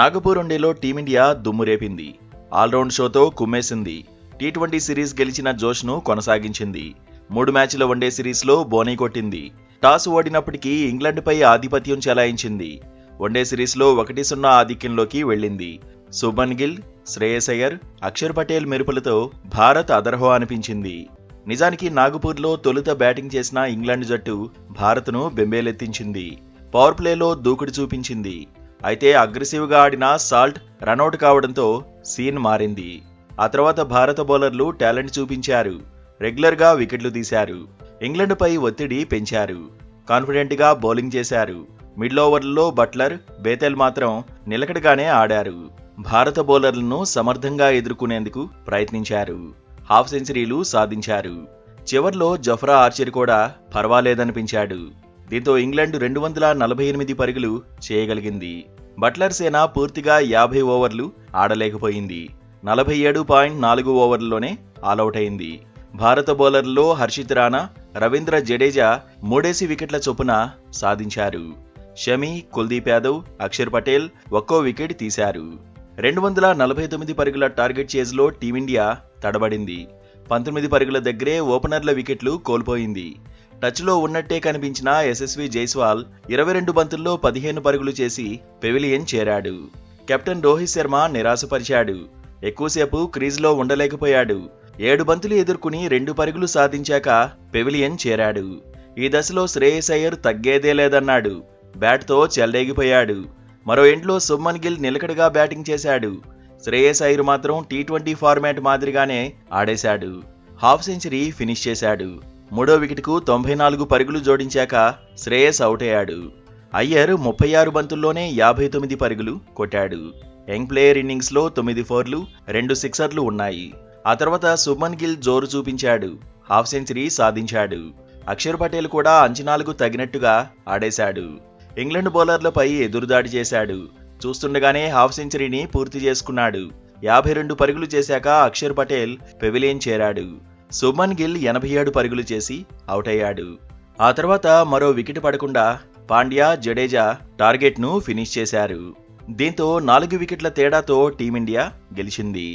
నాగపూర్ వన్డేలో team India దుమ్మురేపింది. All round షోతో కుమ్మేసింది. T20 series గెలిచిన జోష్ను కొనసాగించింది. 3 మ్యాచ్ల వన్డే సిరీస్లో బోనీ కొట్టింది. టాస్ ఓడినప్పటికీ ఇంగ్లాండ్పై ఆధిపత్యం చెలాయించింది. వన్డే సిరీస్లో 1-0 ఆధిక్యంలోకి వెళ్లింది. శుభ్మన్ గిల్, శ్రేయస్ అయ్యర్, అక్షర్ పటేల్ మెరుపులతో భారత్ అదర్హో అనిపించింది. నిజానికి నాగపూర్లో తొలుత బ్యాటింగ్ చేసిన ఇంగ్లాండ్ జట్టు భారత్ను బెంబేలెత్తించింది. పవర్ ప్లేలో దూకుడు చూపించింది. అయితే అగ్రెసివ్గా ఆడిన సాల్ట్ రనౌట్ కావడంతో సీన్ మారింది. ఆ తర్వాత భారత బౌలర్లు టాలెంట్ చూపించారు. రెగ్యులర్గా వికెట్లు తీశారు. ఇంగ్లాండ్పై ఒత్తిడి పెంచారు. కాన్ఫిడెంట్గా బౌలింగ్ చేశారు. మిడిల్ ఓవర్లలో బట్లర్, బేతెల్ మాత్రం నిలకడగానే ఆడారు. భారత బౌలర్లను సమర్థంగా ఎదుర్కొనేందుకు ప్రయత్నించారు. హాఫ్ సెంచరీలు సాధించారు. చివర్లో జఫ్రా ఆర్చర్ కూడా పర్వాలేదనిపించాడు. దీంతో ఇంగ్లాండ్ 248 పరుగులు చేయగలిగింది. బట్లర్ సేన పూర్తిగా 50 ఓవర్లు ఆడలేకపోయింది. 47.4 ఓవర్లలోనే ఆలౌట్ అయింది. భారత బౌలర్లలో హర్షిత్ రాణా, రవీంద్ర జడేజా 3 వికెట్ల చొప్పున సాధించారు. షమి, కుల్దీప్ యాదవ్, అక్షర్ పటేల్ ఒక్కో వికెట్ తీశారు. 249 పరుగుల టార్గెట్ చేజ్లో టీమిండియా తడబడింది. 19 పరుగుల దగ్గరే ఓపెనర్ల వికెట్లు కోల్పోయింది. టచ్లో ఉన్నట్టే కనిపించిన యశస్వి జైస్వాల్ 22 బంతుల్లో 15 పరుగులు చేసి పెవిలియన్ చేరాడు. కెప్టెన్ రోహిత్ శర్మ నిరాశపరిచాడు. ఎక్కువసేపు క్రీజ్లో ఉండలేకపోయాడు. 7 బంతులు ఎదుర్కొని 2 పరుగులు సాధించాక పెవిలియన్ చేరాడు. ఈ దశలో శ్రేయస్ అయ్యర్ తగ్గేదే లేదన్నాడు. బ్యాట్తో చెలరేగిపోయాడు. మరో ఎండ్లో శుభ్మన్ గిల్ నిలకడగా బ్యాటింగ్ చేశాడు. శ్రేయస్ అయ్యర్ మాత్రం టీ20 ఫార్మాట్ మాదిరిగానే ఆడేశాడు. హాఫ్ సెంచరీ ఫినిష్ చేశాడు. 3వ వికెట్కు 94 పరుగులు జోడించాక శ్రేయస్ అవుట్ అయ్యాడు. అయ్యర్ 36 బంతుల్లోనే 59 పరుగులు కొట్టాడు. యంగ్ ప్లేయర్ ఇన్నింగ్స్లో 9 ఫోర్లు, 2 సిక్సర్లు ఉన్నాయి. ఆ తర్వాత శుభ్మన్ గిల్ జోరు చూపించాడు. హాఫ్ సెంచరీ సాధించాడు. అక్షర్ పటేల్ కూడా అంచనాలకు తగినట్టుగా ఆడేశాడు. ఇంగ్లాండ్ బౌలర్లపై ఎదురుదాడి చేశాడు. చూస్తుండగానే హాఫ్ సెంచరీని పూర్తి చేసుకున్నాడు. 52 పరుగులు చేశాక అక్షర్ పటేల్ పెవిలియన్ చేరాడు. శుభ్మన్ గిల్ 87 పరుగులు చేసి అవుట్ అయ్యాడు. ఆ తర్వాత మరో వికెట్ పడకుండా పాండ్యా, జడేజా టార్గెట్ను ఫినిష్ చేశారు. దీంతో 4 వికెట్ల తేడాతో టీమిండియా గెలిచింది.